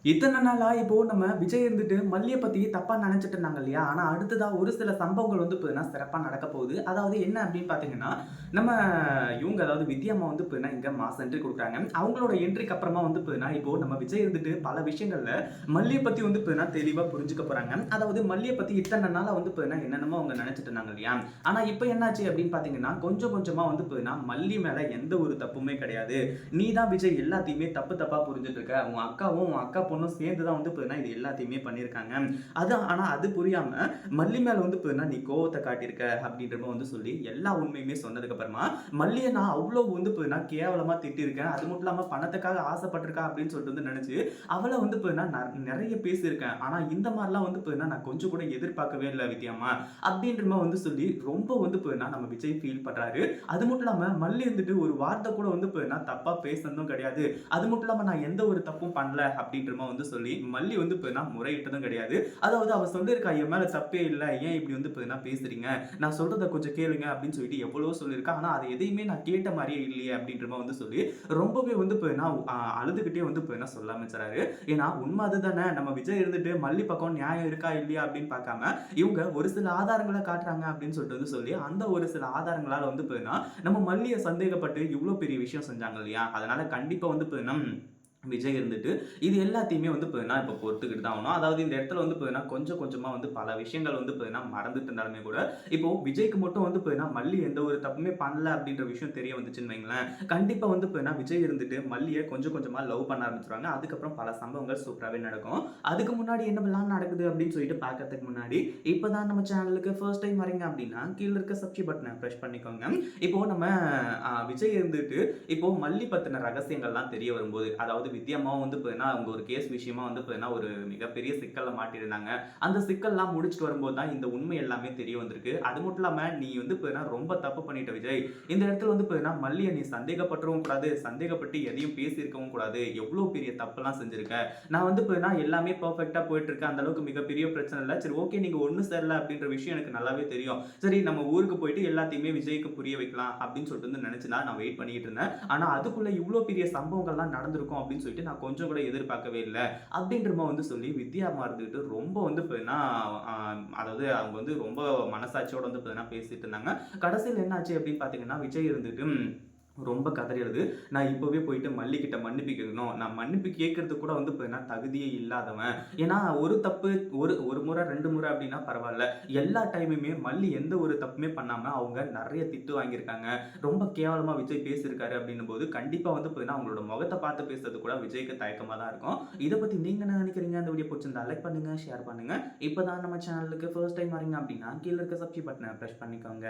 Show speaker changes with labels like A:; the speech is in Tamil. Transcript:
A: இத்தன நாளா இப்போ நம்ம விஜய் இருந்துட்டு மல்லிய பத்தி தப்பா நெனச்சுட்டு இருந்தாங்க இல்லையா? ஆனா அடுத்ததா ஒரு சில சம்பவங்கள் வந்து பார்த்தீங்கன்னா, சிறப்பா நடக்கப் போகுது. அதாவது என்ன அப்படின்னு பார்த்தீங்கன்னா, நம்ம இவங்க அதாவது வித்யா அம்மா வந்து பார்த்தீங்கன்னா, இங்க மாஸ் என்ட்ரி குடுக்குறாங்க. அவங்களோட என்ட்ரிக்கு அப்புறமா வந்து பார்த்தீங்கன்னா, இப்போ நம்ம விஜய் இருந்துட்டு பல விஷயங்கள்ல மல்லிய பத்தி வந்து பார்த்தீங்கன்னா, தெளிவா புரிஞ்சுக்க போறாங்க. அதாவது மல்லிய பத்தி இத்தன நாளா வந்து பார்த்தீங்கன்னா, என்னென்னமோ அவங்க நெனச்சுட்டு இருந்தாங்க இல்லையா? ஆனா இப்ப என்னாச்சு அப்படின்னு பார்த்தீங்கன்னா, கொஞ்சம் கொஞ்சமா வந்து பார்த்தீங்கன்னா, மல்லி மேல எந்த ஒரு தப்புமே கிடையாது. நீ தான் விஜய் எல்லாத்தையுமே தப்பு தப்பா புரிஞ்சுட்டு இருக்க. உன் அக்காவும், உன் அக்கா பொண்ணும் சேர்ந்து தான் வந்து பார்த்தீங்கன்னா, இது எல்லாத்தையுமே பண்ணியிருக்காங்க. ஆனா அது புரியாம மல்லி மேல வந்து பார்த்தீங்கன்னா, நீ கோவத்த காட்டியிருக்க அப்படின்ற மாரி வந்து சொல்லி எல்லா உண்மையுமே சொன்னதுக்கு அப்புறமா, மல்லிய நான் அவ்ளோ வந்து பார்த்தீங்கன்னா, கேவலமா திட்டியிருக்கேன். அது மட்டும் இல்லாம பணத்துக்காக ஆசைப்பட்டுருக்கா அப்படின்னு சொல்லிட்டு வந்து நெனச்சு, அவள வந்து பார்த்தீங்கன்னா, நெறைய பேசியிருக்கேன். ஆனா இந்த மாரிலாம் வந்து பார்த்தீங்கன்னா, நான் கொஞ்சம் கூட எதிர்பார்க்கவே இல்ல வித்யாம்மா. அப்படின்ற மாரி வந்து சொல்லி ரொம்ப வந்து பார்த்தீங்கன்னா, நம்ம விஜய் ஃபீல் பண்றாரு. அது மட்டும் இல்லாம மல்லி இருந்துட்டு ஒரு வார்த்தை கூட வந்து பார்த்தீங்கன்னா, தப்பா பேசுனதும் கிடையாது. அது மட்டும் இல்லாம நான் எந்த ஒரு தப்பும் பண்ணல அப்படின்ற மாரி வந்து சொல்லி மல்லி வந்து பார்த்தீங்கன்னா, முறையிட்டதும் கிடையாது. அதாவது அவ சொல்லியிருக்கா, "என் மேல தப்பே இல்ல. ஏன் இப்படி வந்து பார்த்தீங்கன்னா பேசுறீங்க? நான் சொல்றத கொஞ்சம் கேளுங்க" அப்படின்னு சொல்லிட்டு எவ்வளவோ சொல்லியிருக்கா. ஆனா அது எதையுமே நான் கேட்ட மாரியே இல்லையே அப்படின்ற மாரி வந்து சொல்லி ரொம்பவே வந்து பார்த்தீங்கன்னா, அழுதுகிட்டே வந்து பார்த்தீங்கன்னா சொல்ல ஆரம்பிச்சுறாரு. ஏன்னா உண்மை அதுதானே. நம்ம விஜய் இருந்துட்டு மல்லி பக்கம் நியாயம் இருக்கா இல்லையா அப்படின்னு பார்க்காம, இவங்க ஒரு சில ஆதாரங்கள காட்டுறாங்க அப்படின்னு சொல்லிட்டு வந்து சொல்லி, அந்த ஒரு சில ஆதாரங்களால வந்து பார்த்தீங்கன்னா, நம்ம மல்லிய சந்தேகப்பட்டு இவ்ளோ பெரிய விஷயம் செஞ்சாங்க இல்லையா? அதனால கண்டிப்பா வந்து பார்த்தீங்கன்னா விஜய் இருந்துட்டு, இது எல்லாத்தையுமே வந்து பார்த்தீங்கன்னா, இப்ப பொறுத்துக்கிட்டு தான் ஆகணும். அதாவது இந்த இடத்துல வந்து பார்த்தீங்கன்னா, கொஞ்சம் கொஞ்சமா வந்து பல விஷயங்கள் வந்து பார்த்தீங்கன்னா, மறந்துட்டு இருந்தாலுமே கூட, இப்போ விஜய்க்கு மட்டும் வந்து பார்த்தீங்கன்னா, மல்லி எந்த ஒரு தப்புமே பண்ணல அப்படின்ற விஷயம் தெரிய வந்துச்சுன்னு வைங்களேன், கண்டிப்பா வந்து பார்த்தீங்கன்னா, விஜய் இருந்துட்டு மல்லிய கொஞ்சம் கொஞ்சமா லவ் பண்ண ஆரம்பிச்சுருவாங்க. அதுக்கப்புறம் பல சம்பவங்கள் சூப்பராவே நடக்கும். அதுக்கு முன்னாடி என்னவெல்லாம் நடக்குது அப்படின்னு சொல்லிட்டு பார்க்கறதுக்கு முன்னாடி, இப்ப தான் நம்ம சேனலுக்கு ஃபர்ஸ்ட் டைம் வரீங்க அப்படின்னா, கீழ இருக்க சப்ஸ்கிரைப் பட்டன பிரஸ் பண்ணிக்கோங்க. இப்போ நம்ம விஜய் இருந்துட்டு இப்போ மல்லி பத்தின ரகசியங்கள்லாம் தெரிய வரும்போது, அதாவது வித்யா அம்மாவும் வந்து பார்த்தீங்கன்னா, அவங்க ஒரு கேஸ் விஷயமா வந்து பார்த்தீங்கன்னா, ஒரு மிகப்பெரிய சிக்கல்ல மாட்டியிருந்தாங்க. அந்த சிக்கல்லாம் முடிச்சுட்டு வரும்போது தான் இந்த உண்மை எல்லாமே தெரிய வந்திருக்கு. அது மட்டும் இல்லாம, நீ வந்து பார்த்தீங்கன்னா, ரொம்ப தப்பு பண்ணிட்ட விஜய். இந்த இடத்துல வந்து பார்த்தீங்கன்னா, மல்லிய நீ சந்தேகப்பட்டுறவும் கூடாது, சந்தேகப்பட்டு எதையும் பேசியிருக்கவும் கூடாது. எவ்வளோ பெரிய தப்பெல்லாம் செஞ்சிருக்க. நான் வந்து பார்த்தீங்கன்னா, எல்லாமே பெர்ஃபெக்ட்டா போயிட்டு இருக்கு. அந்த அளவுக்கு மிகப்பெரிய பிரச்சனை இல்ல. சரி ஓகே, நீங்க ஒண்ணு சேரல அப்படின்ற விஷயம் எனக்கு நல்லாவே தெரியும். சரி நம்ம ஊருக்கு போயிட்டு எல்லாத்தையுமே விஜய்க்கு புரிய வைக்கலாம் அப்படின்னு சொல்லிட்டு வந்து நினைச்சு தான் நான் வெயிட் பண்ணிட்டு இருந்தேன். ஆனா அதுக்குள்ள இவ்ளோ பெரிய சம்பவங்கள்லாம் நடந்திருக்கும் அப்படின்னு சொல்லிட்டு நான் கொஞ்சம் கூட எதிர்பார்க்கவே இல்ல. அப்படின்ற மாரி வந்து சொல்லி வித்யா அம்மா இருந்துகிட்டு ரொம்ப வந்து பார்த்தீங்கன்னா, அ அதாவது அவங்க வந்து ரொம்ப மனசாட்சியோட வந்து பார்த்தீங்கன்னா பேசிட்டு இருந்தாங்க. கடைசியில என்ன ஆச்சு அப்படின்னு பார்த்தீங்கன்னா, விஜய் இருந்துட்டு ரொம்ப கதறி அழுது, "நான் இப்பவே போயிட்டு மல்லி கிட்ட மன்னிப்பு கேட்கணும். நான் மன்னிப்பு கேட்கறதுக்கு கூட வந்து பார்த்தீங்கன்னா தகுதியே இல்லாதவன். ஏன்னா ஒரு தப்பு ஒரு முறை 2 முறை அப்படின்னா பரவால்ல. எல்லா டைமுமே மல்லி எந்த ஒரு தப்புமே பண்ணாம அவங்க நெறைய திட்டு வாங்கியிருக்காங்க. ரொம்ப கேவலமா விஜய் பேசியிருக்காரு அப்படின்னும்போது, கண்டிப்பா வந்து பார்த்தீங்கன்னா, அவங்களோட முகத்த பார்த்து பேசுறது கூட விஜய்க்கு தயக்கமா தான் இருக்கும். இத பத்தி நீங்க என்ன நினைக்கிறீங்க? இந்த வீடியோ புடிச்சிருந்தா லைக் பண்ணுங்க, ஷேர் பண்ணுங்க. இப்ப தான் நம்ம சேனலுக்கு ஃபர்ஸ்ட் டைம் வரீங்க அப்படின்னா, கீழ இருக்க சப்ஸ்கிரைப் பட்டன பிரஸ் பண்ணிக்கோங்க.